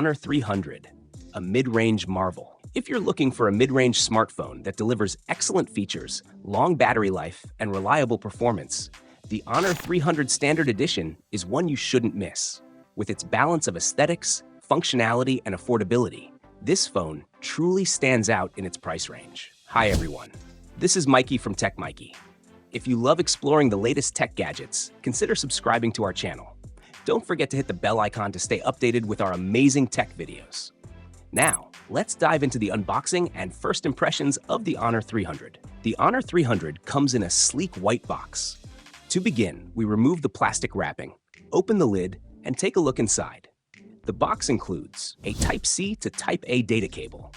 Honor 300, a mid-range marvel. If you're looking for a mid-range smartphone that delivers excellent features, long battery life, and reliable performance, the Honor 300 Standard Edition is one you shouldn't miss. With its balance of aesthetics, functionality, and affordability, this phone truly stands out in its price range. Hi everyone, this is Maiky from techmaiky. If you love exploring the latest tech gadgets, consider subscribing to our channel. Don't forget to hit the bell icon to stay updated with our amazing tech videos. Now, let's dive into the unboxing and first impressions of the Honor 300. The Honor 300 comes in a sleek white box. To begin, we remove the plastic wrapping, open the lid, and take a look inside. The box includes a Type-C to Type-A data cable,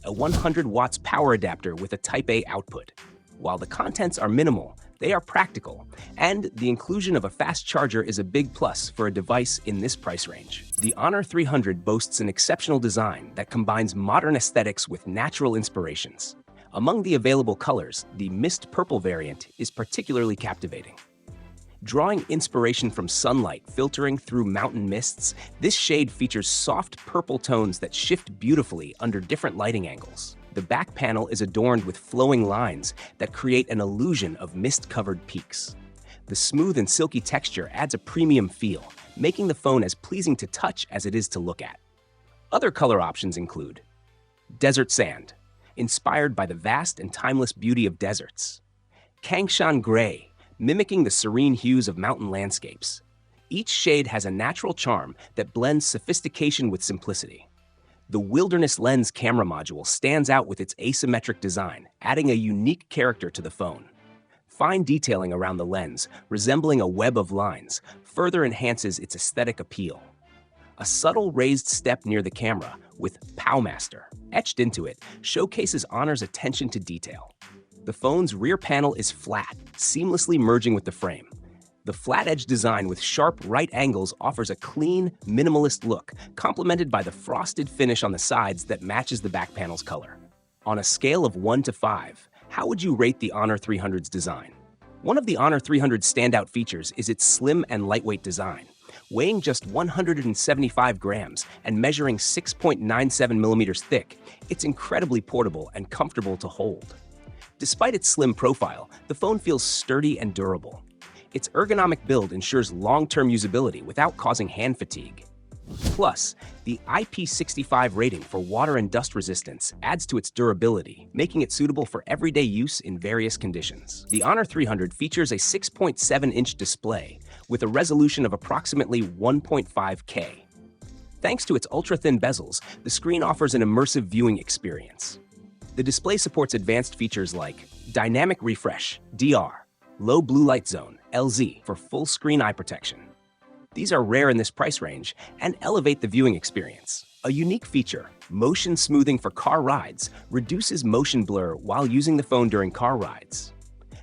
a 100 watts power adapter with a Type-A output. While the contents are minimal, they are practical, and the inclusion of a fast charger is a big plus for a device in this price range. The Honor 300 boasts an exceptional design that combines modern aesthetics with natural inspirations. Among the available colors, the mist purple variant is particularly captivating. Drawing inspiration from sunlight filtering through mountain mists, this shade features soft purple tones that shift beautifully under different lighting angles. The back panel is adorned with flowing lines that create an illusion of mist-covered peaks. The smooth and silky texture adds a premium feel, making the phone as pleasing to touch as it is to look at. Other color options include Desert Sand, inspired by the vast and timeless beauty of deserts. Kangshan Gray, mimicking the serene hues of mountain landscapes. Each shade has a natural charm that blends sophistication with simplicity. The Wilderness Lens camera module stands out with its asymmetric design, adding a unique character to the phone. Fine detailing around the lens, resembling a web of lines, further enhances its aesthetic appeal. A subtle raised step near the camera, with Powmaster etched into it, showcases Honor's attention to detail. The phone's rear panel is flat, seamlessly merging with the frame. The flat-edge design with sharp right angles offers a clean, minimalist look, complemented by the frosted finish on the sides that matches the back panel's color. On a scale of 1 to 5, how would you rate the Honor 300's design? One of the Honor 300's standout features is its slim and lightweight design. Weighing just 175 grams and measuring 6.97 millimeters thick, it's incredibly portable and comfortable to hold. Despite its slim profile, the phone feels sturdy and durable. Its ergonomic build ensures long-term usability without causing hand fatigue. Plus, the IP65 rating for water and dust resistance adds to its durability, making it suitable for everyday use in various conditions. The Honor 300 features a 6.7-inch display with a resolution of approximately 1.5K. Thanks to its ultra-thin bezels, the screen offers an immersive viewing experience. The display supports advanced features like Dynamic Refresh, DR, Low Blue Light Zone, LZ, for full screen eye protection. These are rare in this price range and elevate the viewing experience. A unique feature, motion smoothing for car rides, reduces motion blur while using the phone during car rides.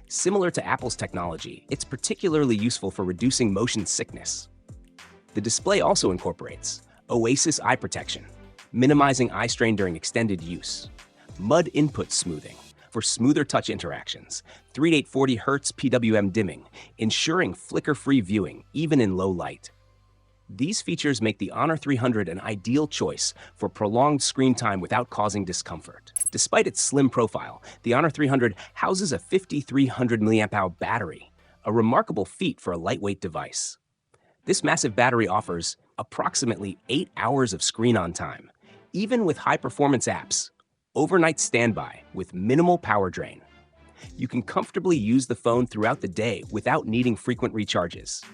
Similar to Apple's technology, it's particularly useful for reducing motion sickness. The display also incorporates Oasis eye protection, minimizing eye strain during extended use. Mud input smoothing for smoother touch interactions, 3 to 840 Hz PWM dimming, ensuring flicker-free viewing even in low light. These features make the Honor 300 an ideal choice for prolonged screen time without causing discomfort. Despite its slim profile, the Honor 300 houses a 5,300 mAh battery, a remarkable feat for a lightweight device. This massive battery offers approximately 8 hours of screen-on time, even with high-performance apps. Overnight standby with minimal power drain. You can comfortably use the phone throughout the day without needing frequent recharges.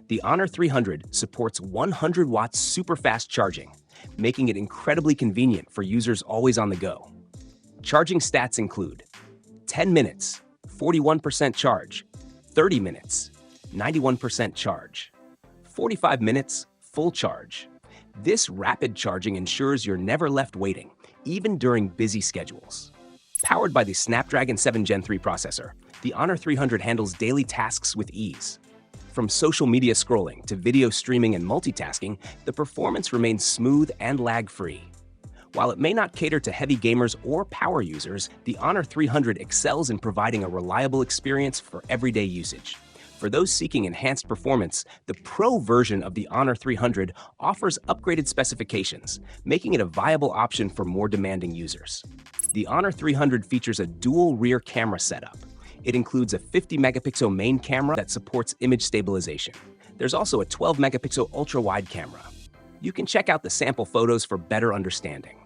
The Honor 300 supports 100 watts super fast charging, making it incredibly convenient for users always on the go. Charging stats include 10 minutes, 41% charge, 30 minutes, 91% charge, 45 minutes, full charge. This rapid charging ensures you're never left waiting, even during busy schedules. Powered by the Snapdragon 7 Gen 3 processor, the Honor 300 handles daily tasks with ease. From social media scrolling to video streaming and multitasking, the performance remains smooth and lag-free. While it may not cater to heavy gamers or power users, the Honor 300 excels in providing a reliable experience for everyday usage. For those seeking enhanced performance, the Pro version of the Honor 300 offers upgraded specifications, making it a viable option for more demanding users. The Honor 300 features a dual rear camera setup. It includes a 50-megapixel main camera that supports image stabilization. There's also a 12-megapixel ultra-wide camera. You can check out the sample photos for better understanding.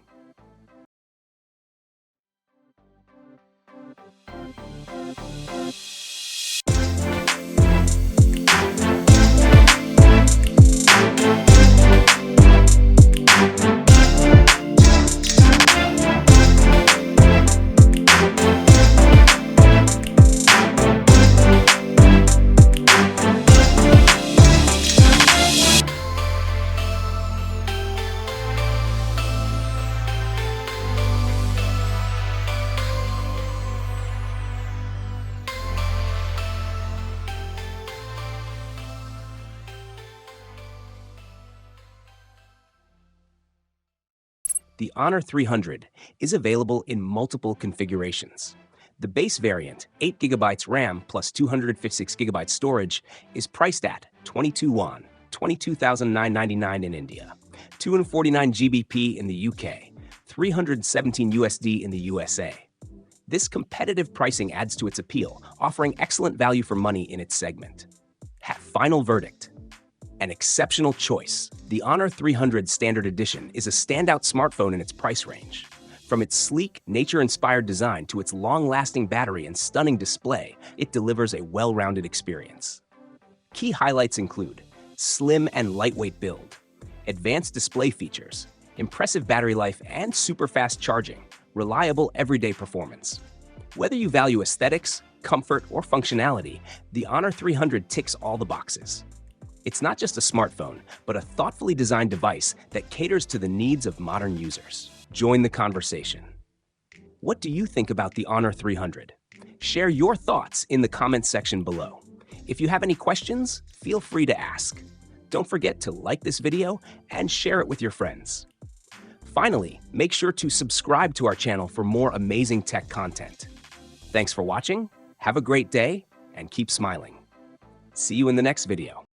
The Honor 300 is available in multiple configurations. The base variant, 8GB RAM plus 256GB storage, is priced at 22 won, 22,999 in India, 249 GBP in the UK, 317 USD in the USA. This competitive pricing adds to its appeal, offering excellent value for money in its segment. Final verdict. An exceptional choice, the Honor 300 Standard Edition is a standout smartphone in its price range. From its sleek, nature-inspired design to its long-lasting battery and stunning display, it delivers a well-rounded experience. Key highlights include slim and lightweight build, advanced display features, impressive battery life and super-fast charging, reliable everyday performance. Whether you value aesthetics, comfort, or functionality, the Honor 300 ticks all the boxes. It's not just a smartphone, but a thoughtfully designed device that caters to the needs of modern users. Join the conversation. What do you think about the Honor 300? Share your thoughts in the comments section below. If you have any questions, feel free to ask. Don't forget to like this video and share it with your friends. Finally, make sure to subscribe to our channel for more amazing tech content. Thanks for watching, have a great day, and keep smiling. See you in the next video.